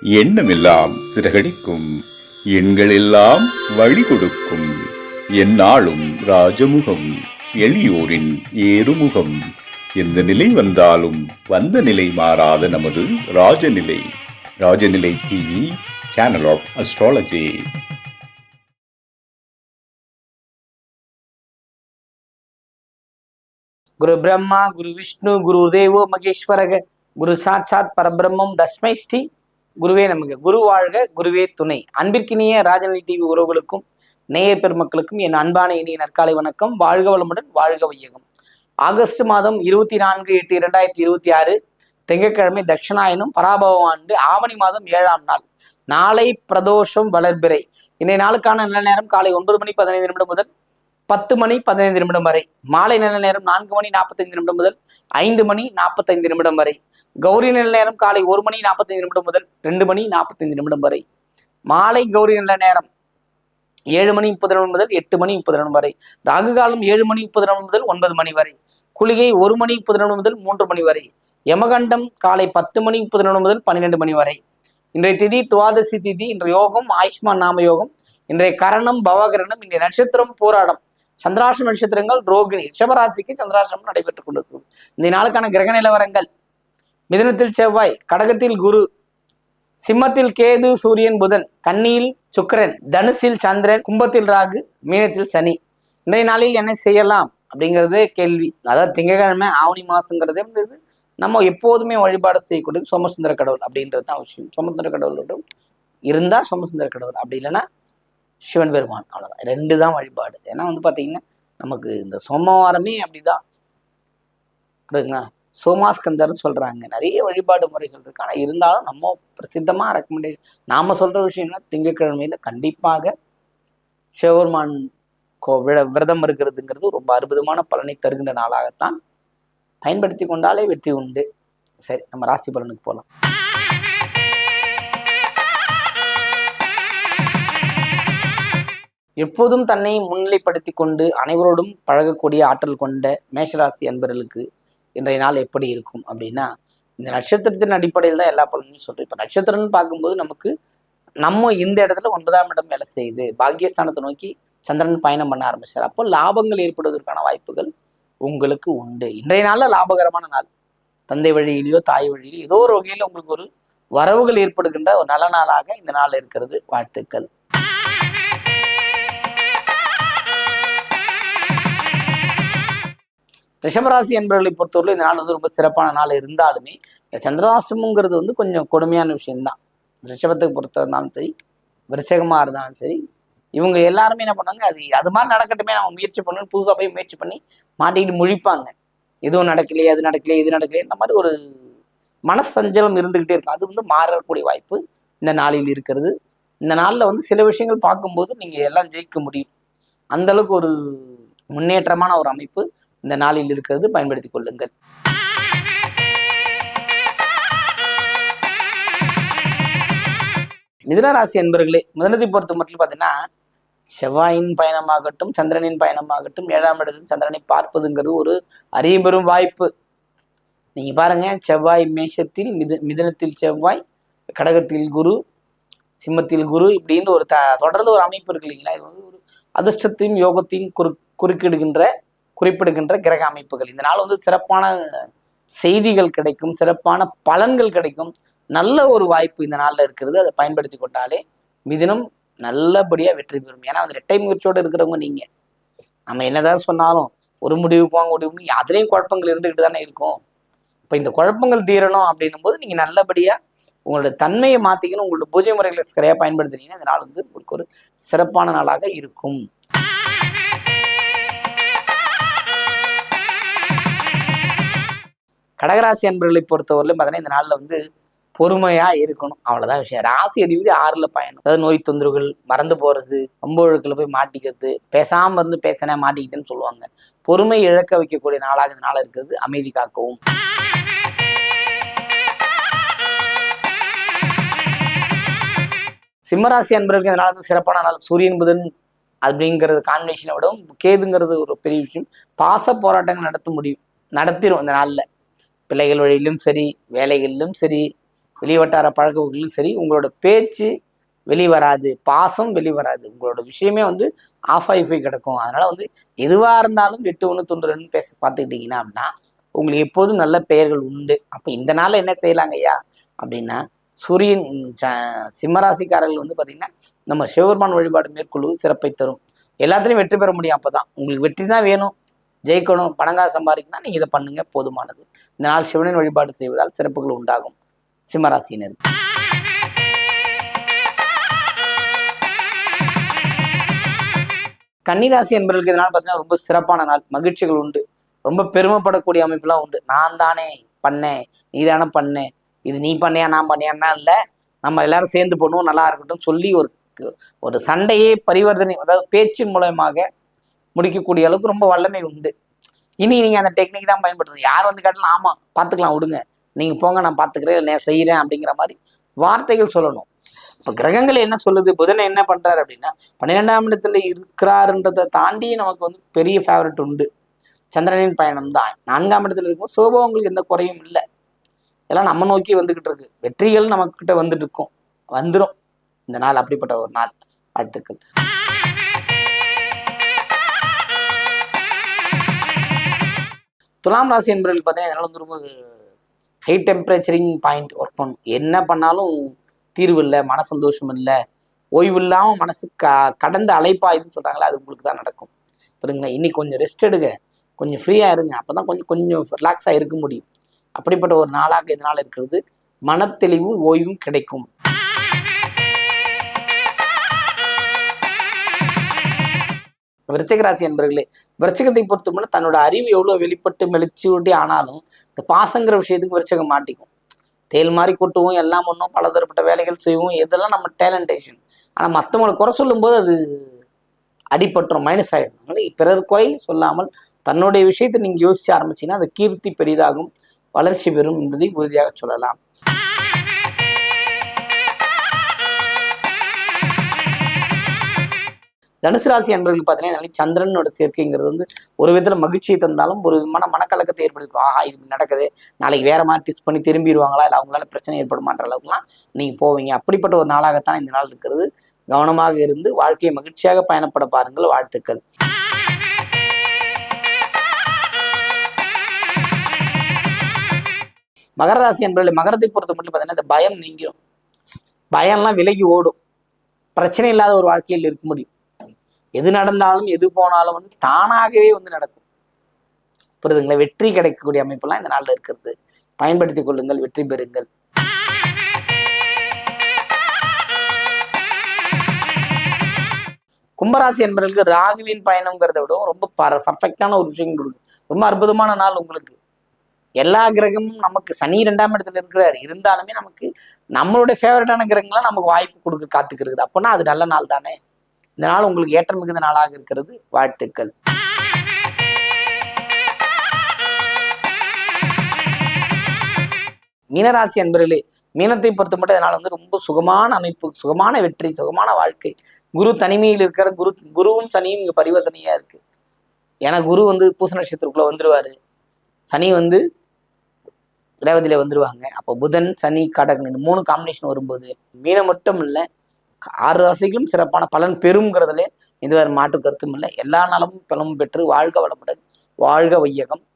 எண்ணமெல்லாம் சிறகடிக்கும், எண்களெல்லாம் வழி கொடுக்கும், எந்நாளும் ராஜமுகம், எளியோரின் ஏறுமுகம். எந்த நிலை வந்தாலும் வந்த நிலை மாறாத நமது Rajanilai. Rajanilai TV, channel of astrology. குரு பிரம்மா, குரு விஷ்ணு, குரு தேவோ மகேஸ்வரக, குரு சாட்சாத் பரபிரம்மம் தஸ்மை ஸ்ரீ குருவே நமக்கு. குரு வாழ்க, குருவே துணை. அன்பிற்கினிய ராஜநிலை டிவி உறவுகளுக்கும் நேய பெருமக்களுக்கும் என் அன்பான இனிய நற்காலை வணக்கம். வாழ்க வளமுடன், வாழ்க வையகம். ஆகஸ்ட் மாதம் 24/8/2026 திங்கட்கிழமை, தட்சிணாயனம் பராபவ ஆண்டு ஆவணி மாதம் 7ஆம் நாள். நாளை பிரதோஷம் வளர்பிறை. இன்றைய நாளுக்கான நல்ல நேரம் காலை 9:15 முதல் 10:15 வரை. மாலை நல்ல நேரம் 4:45 முதல் 5:45 வரை. கௌரி நல்ல நேரம் காலை 1:45 முதல் 2:45 வரை. மாலை கௌரி நல்ல நேரம் 7:30 முதல் 8:30 வரை. ராகு காலம் 7:30 முதல் 9 மணி வரை. குளிகை 1:30 முதல் 3 மணி வரை. யமகண்டம் காலை 10:30 முதல் 12 மணி வரை. இன்றைய திதி துவாதசி திதி. இன்றைய யோகம் ஆயுஷ்மான் நாம யோகம். இன்றைய கரணம் பவகரணம். இன்றைய நட்சத்திரம் போராடம். சந்திராஷ்டிரம் நட்சத்திரங்கள் ரோகிணி. ரிஷபராசிக்கு சந்திராஷ்டிரம் நடைபெற்றுக் கொண்டிருக்கும். இந்த நாளுக்கான கிரக நிலவரங்கள்: மிதுனத்தில் செவ்வாய், கடகத்தில் குரு, சிம்மத்தில் கேது சூரியன் புதன், கன்னியில் சுக்கிரன், தனுசில் சந்திரன், கும்பத்தில் ராகு, மீனத்தில் சனி. இன்றைய நாளில் என்ன செய்யலாம் அப்படிங்கிறது கேள்வி. அதாவது திங்கட்கிழமை ஆவணி மாசங்கிறதே வந்து நம்ம எப்போதுமே வழிபாடு செய்யக்கூடிய சோமசுந்தர கடவுள் அப்படின்றது தான் விஷயம். சோமசுந்தர கடவுளோட இருந்தா சோமசுந்தர கடவுள், அப்படி இல்லைன்னா சிவன் பெருமான், அவ்வளோதான். 2 தான் வழிபாடு. ஏன்னா வந்து பார்த்தீங்கன்னா நமக்கு இந்த சோமவாரமே அப்படிதான் இருக்குங்களா, சோமாஸ்கந்தர்னு சொல்றாங்க. நிறைய வழிபாடு முறைகள் இருக்கு. ஆனால் இருந்தாலும் நம்ம பிரசித்தமா ரெக்கமெண்டேஷன் நாம சொல்ற விஷயம்னா திங்கட்கிழமையில கண்டிப்பாக சிவபெருமான் விரதம் இருக்கிறதுங்கிறது ரொம்ப அற்புதமான பலனை தருகின்ற நாளாகத்தான் பயன்படுத்தி கொண்டாலே வெற்றி உண்டு. சரி, நம்ம ராசி பலனுக்கு போகலாம். எப்போதும் தன்னை முன்னிலைப்படுத்தி கொண்டு அனைவரோடும் பழகக்கூடிய ஆற்றல் கொண்ட மேஷராசி அன்பர்களுக்கு இன்றைய நாள் எப்படி இருக்கும் அப்படின்னா, இந்த நட்சத்திரத்தின் அடிப்படையில் தான் எல்லா பலனும் சொல்றேன். இப்போ நட்சத்திரம்னு பார்க்கும்போது நமக்கு நம்ம இந்த இடத்துல 9ஆம் இடம் வேலை செய்யுது. பாக்கியஸ்தானத்தை நோக்கி சந்திரன் பயணம் பண்ண ஆரம்பிச்சார். அப்போ லாபங்கள் ஏற்படுவதற்கான வாய்ப்புகள் உங்களுக்கு உண்டு. இன்றைய நாள்ல லாபகரமான நாள். தந்தை வழியிலையோ தாய் வழியிலையோ ஏதோ ஒரு வகையில் உங்களுக்கு ஒரு வரவுகள் ஏற்படுகின்ற ஒரு நல்ல நாளாக இந்த நாள் இருக்கிறது. வாழ்த்துக்கள். ரிஷபராசி என்பவர்களை பொறுத்தவரை இந்த நாள் வந்து ரொம்ப சிறப்பான நாள் இருந்தாலுமே, இந்த சந்திராஷ்டமங்கிறது வந்து கொஞ்சம் கொடுமையான விஷயம்தான். ரிஷபத்துக்கு பொறுத்த இருந்தாலும் சரி, விருச்சகமா இருந்தாலும் சரி, இவங்க எல்லாருமே என்ன பண்ணாங்க, அது மாதிரி நடக்கட்டுமே, நம்ம முயற்சி பண்ணணும், புதுசாக போய் முயற்சி பண்ணி மாட்டிக்கிட்டு முழிப்பாங்க. எதுவும் நடக்கலையே, அது நடக்கலையே, இது நடக்கலையே, இந்த மாதிரி ஒரு மனசஞ்சலம் இருந்துகிட்டே இருக்கும். அது வந்து மாறக்கூடிய வாய்ப்பு இந்த நாளில் இருக்கிறது. இந்த நாளில் வந்து சில விஷயங்கள் பார்க்கும்போது நீங்க எல்லாம் ஜெயிக்க முடியும். அந்த அளவுக்கு ஒரு முன்னேற்றமான ஒரு அமைப்பு இந்த நாளில் இருக்கிறது. பயன்படுத்திக் கொள்ளுங்கள். மிதுனராசி அன்பர்களே, மிதுனத்தை பொறுத்த மட்டும் பார்த்தீங்கன்னா, செவ்வாயின் பயணமாகட்டும், சந்திரனின் பயணமாகட்டும், 7ஆம் இடத்தில் சந்திரனை பார்ப்பதுங்கிறது ஒரு அரியபெரும் வாய்ப்பு. நீங்க பாருங்க, செவ்வாய் மேஷத்தில், மிதுனத்தில் செவ்வாய், கடகத்தில் குரு, சிம்மத்தில் குரு, இப்படின்னு ஒரு தொடர்ந்து ஒரு அமைப்பு இருக்கு இல்லைங்களா. இது வந்து ஒரு அதிர்ஷ்டத்தையும் யோகத்தையும் குறிப்பிடுகின்ற கிரக அமைப்புகள். இந்த நாள் வந்து சிறப்பான செய்திகள் கிடைக்கும், சிறப்பான பலன்கள் கிடைக்கும். நல்ல ஒரு வாய்ப்பு இந்த நாளில் இருக்கிறது. அதை பயன்படுத்தி கொண்டாலே மிதுனம் நல்லபடியா வெற்றி பெறும். ஏன்னா அந்த 2 முயற்சியோடு இருக்கிறவங்க நீங்க. நம்ம என்னதான் சொன்னாலும் ஒரு முடிவுக்கு வாங்க முடிவு, அதுலேயும் குழப்பங்கள் இருந்துகிட்டு தானே இருக்கும். இப்போ இந்த குழப்பங்கள் தீரணும் அப்படின்னும் போது நீங்க நல்லபடியா உங்களோட தன்மையை மாத்திக்கணும். உங்களோட பூஜை முறைகளை சரியா பயன்படுத்துனீங்கன்னா இந்த நாள் வந்து உங்களுக்கு ஒரு சிறப்பான நாளாக இருக்கும். கடகராசி அன்பர்களை பொறுத்தவரையிலும் பார்த்தீங்கன்னா இந்த நாளில் வந்து பொறுமையா இருக்கணும், அவ்வளவுதான் விஷயம். ராசி அதிபதி 6ல் பயணம். அதாவது நோய் தொந்தரவுகள், மறந்து போறது, ரொம்ப ஒழுக்கில் போய் மாட்டிக்கிறது, பேசாம இருந்து பேசினா மாட்டிக்கிட்டேன்னு சொல்லுவாங்க. பொறுமை இழக்க வைக்கக்கூடிய நாளாக இந்த நாள் இருக்கிறது. அமைதி காக்கவும். சிம்மராசி அன்பர்களுக்கு இந்த நாள் வந்து சிறப்பான நாள். சூரியன் புதன் அப்படிங்கிறது காம்பினேஷனை விடவும் கேதுங்கிறது ஒரு பெரிய விஷயம். பாச போராட்டங்கள் நடத்திடும் இந்த நாளில். பிள்ளைகள் வழியிலும் சரி, வேலைகளிலும் சரி, வெளிவட்டார பழக்கங்களும் சரி, உங்களோட பேச்சு வெளிவராது, பாசம் வெளிவராது, உங்களோட விஷயமே வந்து ஆஃப் ஆகி போய் கிடக்கும். அதனால வந்து எதுவா இருந்தாலும் 8 1 92 பேச பார்த்துக்கிட்டீங்கன்னா அப்படின்னா உங்களுக்கு எப்போதும் நல்ல பெயர்கள் உண்டு. அப்ப இந்த நாள்ல என்ன செய்யலாங்க ஐயா அப்படின்னா, சூரியன் சிம்மராசிக்காரர்கள் வந்து பாத்தீங்கன்னா நம்ம சிவபெருமான் வழிபாடு மேற்கொள்வது சிறப்பை தரும். எல்லாத்துலயும் வெற்றி பெற முடியும். அப்பதான் உங்களுக்கு வெற்றி தான் வேணும், ஜெயிக்கணும், பணங்காசு சம்பாதிக்கணும்னா நீங்க இதை பண்ணுங்க, போதுமானது. இந்த நாள் சிவனின் வழிபாடு செய்வதால் சிறப்புகள் உண்டாகும். சிம்மராசினர். கன்னிராசி என்பவர்களுக்கு இதனால் பார்த்தீங்கன்னா ரொம்ப சிறப்பான நாள், மகிழ்ச்சிகள் உண்டு, ரொம்ப பெருமைப்படக்கூடிய அமைப்புலாம் உண்டு. நான் தானே பண்ணேன், நீ தானே பண்ணேன், இது நீ பண்ணியா நான் பண்ணியான்னா இல்லை, நம்ம எல்லாரும் சேர்ந்து பண்ணுவோம், நல்லா இருக்கட்டும் சொல்லி ஒரு சண்டையே பரிவர்த்தனை, அதாவது பேச்சின் மூலமாக முடிக்கக்கூடிய அளவுக்கு ரொம்ப வல்லமை உண்டு. இனி நீங்க அந்த டெக்னிக் தான் பயன்படுத்துறது. யார் வந்து கேட்டாலும் ஆமா பார்த்துக்கலாம் விடுங்க, நீங்க போங்க நான் பார்த்துக்கிறேன், நான் செய்யறேன் அப்படிங்கிற மாதிரி வார்த்தைகள் சொல்லணும். இப்ப கிரகங்கள் என்ன சொல்லுது, புதன் என்ன பண்றாரு அப்படின்னா 12ஆம் இடத்துல இருக்கிறாருன்றதை தாண்டி நமக்கு வந்து பெரிய ஃபேவரட் உண்டு. சந்திரனின் பயணம் தான் 4ஆம் இடத்துல இருக்கும். சோபவங்களுக்கு எந்த குறையும் இல்லை, எல்லாம் நம்ம நோக்கி வந்துகிட்டு இருக்கு, வெற்றிகள் நம்ம கிட்ட வந்துட்டு இருக்கும், வந்துடும் இந்த நாள். அப்படிப்பட்ட ஒரு நாள். வாழ்த்துக்கள். துலாம் ராசி என்பவர்கள் பார்த்தீங்கன்னா இதனால வந்து ரொம்ப ஹை டெம்பரேச்சரிங் பாயிண்ட் ஒர்க் பண்ணும். என்ன பண்ணாலும் தீர்வு இல்லை, மன சந்தோஷம் இல்லை, ஓய்வு இல்லாமல் மனசு கடந்த அலைப்பாயுதுன்னு சொல்றாங்களே, அது உங்களுக்கு தான் நடக்கும். புரியுங்களா? இன்னைக்கு கொஞ்சம் ரெஸ்ட் எடுங்க, கொஞ்சம் ஃப்ரீயாக இருங்க, அப்பதான் கொஞ்சம் ரிலாக்ஸாக இருக்க முடியும். அப்படிப்பட்ட ஒரு நாளாக இதனால் இருக்கிறது. மனத்தெளிவும் ஓய்வும் கிடைக்கும். விருச்சிக ராசி என்பர்களே, விருச்சிகத்தை பொறுத்தவரை தன்னோட அறிவு எவ்வளவு வெளிப்பட்டு மெளிச்சுட்டி ஆனாலும் இந்த பாசங்கிற விஷயத்துக்கு விருச்சிகம் மாட்டிக்கும். தேல் மாதிரி கொட்டுவோம், எல்லாம் பண்ணுவோம், பலதரப்பட்ட வேலைகள் செய்வோம், இதெல்லாம் நம்ம டேலண்டேஷன். ஆனா மற்றவங்களை குறை சொல்லும் போது அது அடிபட்டுரும், மைனஸ் ஆகிடும். அதனால பிறர் குறை சொல்லாமல் தன்னுடைய விஷயத்தை நீங்க யோசிச்சு ஆரம்பிச்சீங்கன்னா அது கீர்த்தி பெரிதாகும், வளர்ச்சி பெறும் என்பதை உறுதியாக சொல்லலாம். தனுசு ராசி அன்பர்கள் பார்த்தீங்கன்னா சந்திரனோட சேர்க்கைங்கிறது வந்து ஒரு விதத்தில் மகிழ்ச்சியை தந்தாலும் ஒரு விதமான மனக்கலக்கத்தை ஏற்படுத்தும். ஆஹா இது நடக்குது, நாளைக்கு வேற மாதிரி டிஸ்ட் பண்ணி திரும்பிடுவாங்களா, இல்லை அவங்களால பிரச்சனை ஏற்படுமான்ற அளவுக்குலாம் நீங்கள் போவீங்க. அப்படிப்பட்ட ஒரு நாளாகத்தான் இந்த நாள் இருக்கிறது. கவனமாக இருந்து வாழ்க்கையை மகிழ்ச்சியாக பயணப்பட பாருங்கள். வாழ்த்துக்கள். மகர ராசி என்பவர்கள், மகரத்தை பொறுத்த மட்டும் பார்த்தீங்கன்னா இந்த பயம் நீங்கிடும், பயம்லாம் விலகி ஓடும், பிரச்சனை இல்லாத ஒரு வாழ்க்கையில் இருக்க முடியும். எது நடந்தாலும் எது போனாலும் வந்து தானாகவே வந்து நடக்கும். புரியுதுங்களா? வெற்றி கிடைக்கக்கூடிய அமைப்பெல்லாம் இந்த நாளில் இருக்கிறது. பயன்படுத்திக் கொள்ளுங்கள், வெற்றி பெறுங்கள். கும்பராசி என்பவர்களுக்கு ராகுவின் பயணம்ங்கிறத விட ரொம்ப பர்ஃபெக்டான ஒரு விஷயம் கொடுக்கும். ரொம்ப அற்புதமான நாள் உங்களுக்கு. எல்லா கிரகமும் நமக்கு, சனி 2ஆம் இடத்துல இருக்கிறாரு, இருந்தாலுமே நமக்கு நம்மளுடைய ஃபேவரட்டான கிரகங்கள்லாம் நமக்கு வாய்ப்பு கொடுக்க காத்துக்கிறது. அப்போனா அது நல்ல நாள் தானே. இந்த நாள் உங்களுக்கு ஏற்றம் மிகுந்த நாளாக இருக்கிறது. வாழ்த்துக்கள். மீனராசி அன்பர்களே, மீனத்தை பொறுத்த மட்டும் இதனால வந்து ரொம்ப சுகமான அமைப்பு, சுகமான வெற்றி, சுகமான வாழ்க்கை. குரு தனிமையில் இருக்கிற குருவும் சனியும் இங்க பரிவர்த்தனையா இருக்கு. ஏன்னா குரு வந்து பூச நட்சத்திரத்துக்குள்ள வந்துருவாரு, சனி வந்து ரேவதியில வந்துருவாங்க. அப்போ புதன் சனி கடகன் இந்த 3 காம்பினேஷன் வரும்போது மீனம் மட்டும் இல்லை 6 ராசிகளும் சிறப்பான பலன் பெறுங்கிறதுல எந்த வேறு மாற்று கருத்தும் இல்லை. எல்லா நலமும் பலமும் பெற்று வாழ்க வளமுடன், வாழ்க வையகம்.